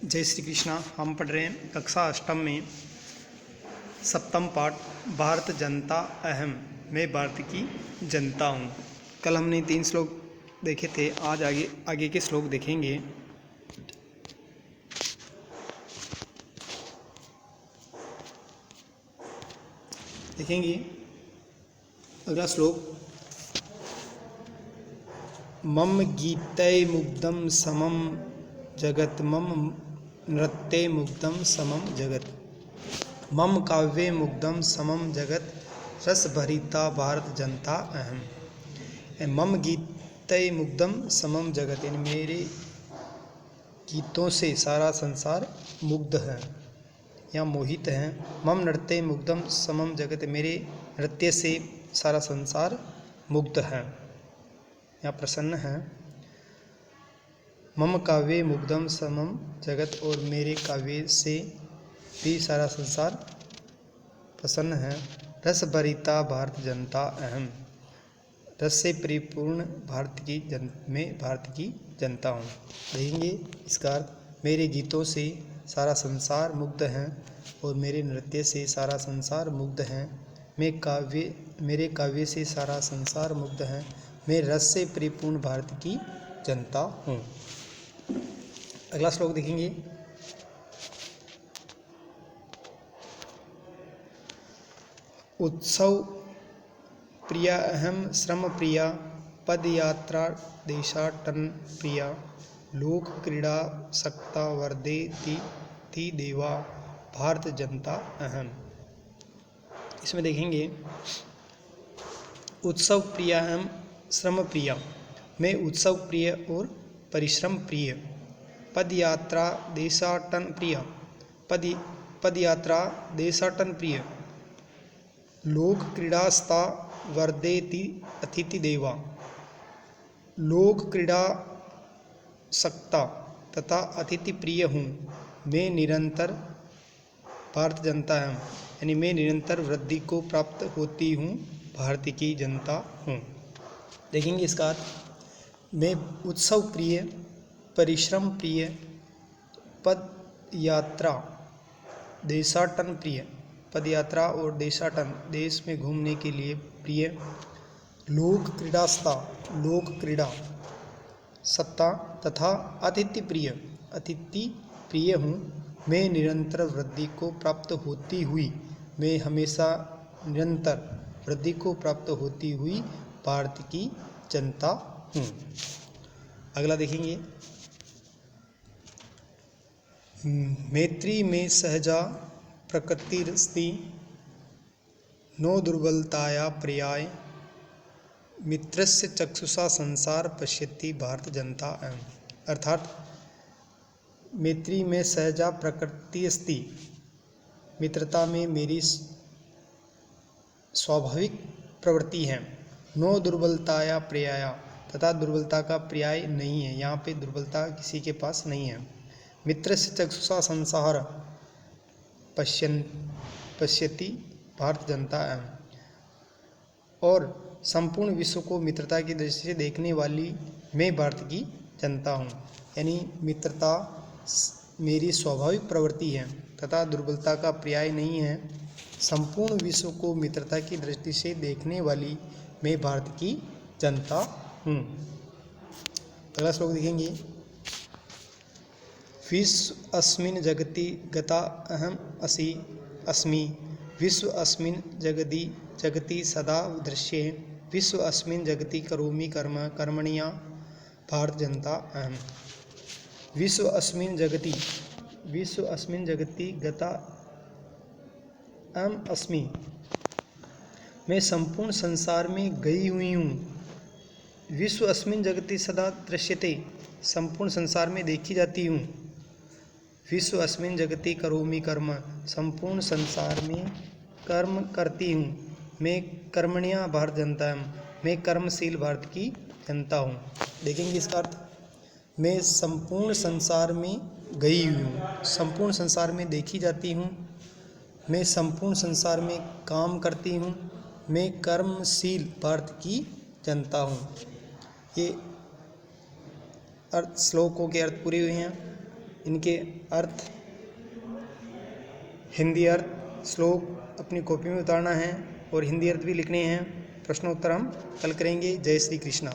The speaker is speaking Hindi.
जय श्री कृष्णा। हम पढ़ रहे हैं कक्षा अष्टम में सप्तम पाठ भारत जनता अहम, मैं भारत की जनता हूँ। कल हमने 3 श्लोक देखे थे, आज आगे के श्लोक देखेंगे। अगला श्लोक, मम गीतै मुग्धं समम जगत, मम नृत्ये मुग्धं समम जगत, मम काव्ये मुग्धं समम जगत, रस भरिता भारत जनता अहम। मम गीतै मुग्धं समम जगत, यानी मेरे गीतों से सारा संसार मुग्ध है या मोहित है। मम नृत्ये मुग्धं समम जगत, मेरे नृत्य से सारा संसार मुग्ध है या प्रसन्न है। मम काव्ये मुग्धं समम जगत, और मेरे काव्य से भी सारा संसार प्रसन्न है। रस भरिता भारत जनता अहम, रस से परिपूर्ण मैं भारत की जनता हूँ। देखेंगे इसका अर्थ, मेरे गीतों से सारा संसार मुग्ध है और मेरे नृत्य से सारा संसार मुग्ध है। मेरे काव्य से सारा संसार मुग्ध है। मैं रस से परिपूर्ण भारत की जनता हूँ। अगला श्लोक देखेंगे। उत्सव प्रिया अहम, श्रम प्रिया, पदयात्रा देशाटन प्रिया, लोक क्रीड़ा सक्ता वर्दे ती देवा, भारत जनता अहम। इसमें देखेंगे, उत्सव प्रिया अहम, श्रम प्रिया, मैं उत्सव प्रिय और परिश्रम प्रिय। पदयात्रा देशाटन प्रिय, पदयात्रा देशाटन प्रिय। लोक क्रीड़ास्ता वर्धेति अतिथि देवा, लोक क्रीड़ा सक्ता तथा अतिथि प्रिय हूँ। मैं निरंतर भारत जनता हूँ, यानी मैं निरंतर वृद्धि को प्राप्त होती हूँ, भारत की जनता हूँ। देखेंगे इसका अर्थ, मैं उत्सव प्रिय, परिश्रम प्रिय, पद यात्रा देशाटन प्रिय, पदयात्रा और देशाटन देश में घूमने के लिए प्रिय। लोक क्रीड़ास्ता लोक क्रीड़ा, सत्ता तथा अतिथि प्रिय हूँ। मैं निरंतर वृद्धि को प्राप्त होती हुई, मैं हमेशा निरंतर वृद्धि को प्राप्त होती हुई भारत की जनता हूँ। अगला देखेंगे, मैत्री में सहजा प्रकृतिरस्ति, नो दुर्बलताया पर्याय, मित्रस्य चक्षुषा संसार पश्यति, भारत जनता अहम। अर्थात मैत्री में सहजा प्रकृति अस्ति, मित्रता में मेरी स्वाभाविक प्रवृत्ति है। नो दुर्बलताया पर्याय, तथा दुर्बलता का पर्याय नहीं है, यहाँ पे दुर्बलता किसी के पास नहीं है। मित्रस्य चक्षुषा संसार पश्यति, भारत जनता अहम, और संपूर्ण विश्व को मित्रता की दृष्टि से देखने वाली मैं भारत की जनता हूँ। यानी मित्रता मेरी स्वाभाविक प्रवृत्ति है तथा दुर्बलता का पर्याय नहीं है। संपूर्ण विश्व को मित्रता की दृष्टि से देखने वाली मैं भारत की जनता हूँ। अगला श्लोक देखेंगे, विश्व अस्मिन् जगति गता अहम अस्मि, विश्व अस्मिन् जगति सदा दृश्ये, विश्व अस्मिन् जगति करोमि कर्म कर्मणिया, भारत जनता अहम। विश्व अस्मिन् जगति गता अहम अस्मि, मैं संपूर्ण संसार में गई हुई हूँ। विश्व अस्मिन् जगति सदा दृश्यते, संपूर्ण संसार में देखी जाती हूँ। विश्व अस्मिन् जगति करोमि कर्म, संपूर्ण संसार में कर्म करती हूँ। मैं कर्मण्या भारत जनता हूँ, मैं कर्मशील भारत की जनता हूँ। देखेंगे इसका अर्थ, मैं संपूर्ण संसार में गई हुई हूँ, संपूर्ण संसार में देखी जाती हूँ, मैं संपूर्ण संसार में काम करती हूँ, मैं कर्मशील भारत की जनता हूँ। ये अर्थ श्लोकों के अर्थ पूरे हुए हैं। इनके अर्थ, हिंदी अर्थ, श्लोक अपनी कॉपी में उतारना है और हिंदी अर्थ भी लिखने हैं। प्रश्नोत्तर हम कल करेंगे। जय श्री कृष्णा।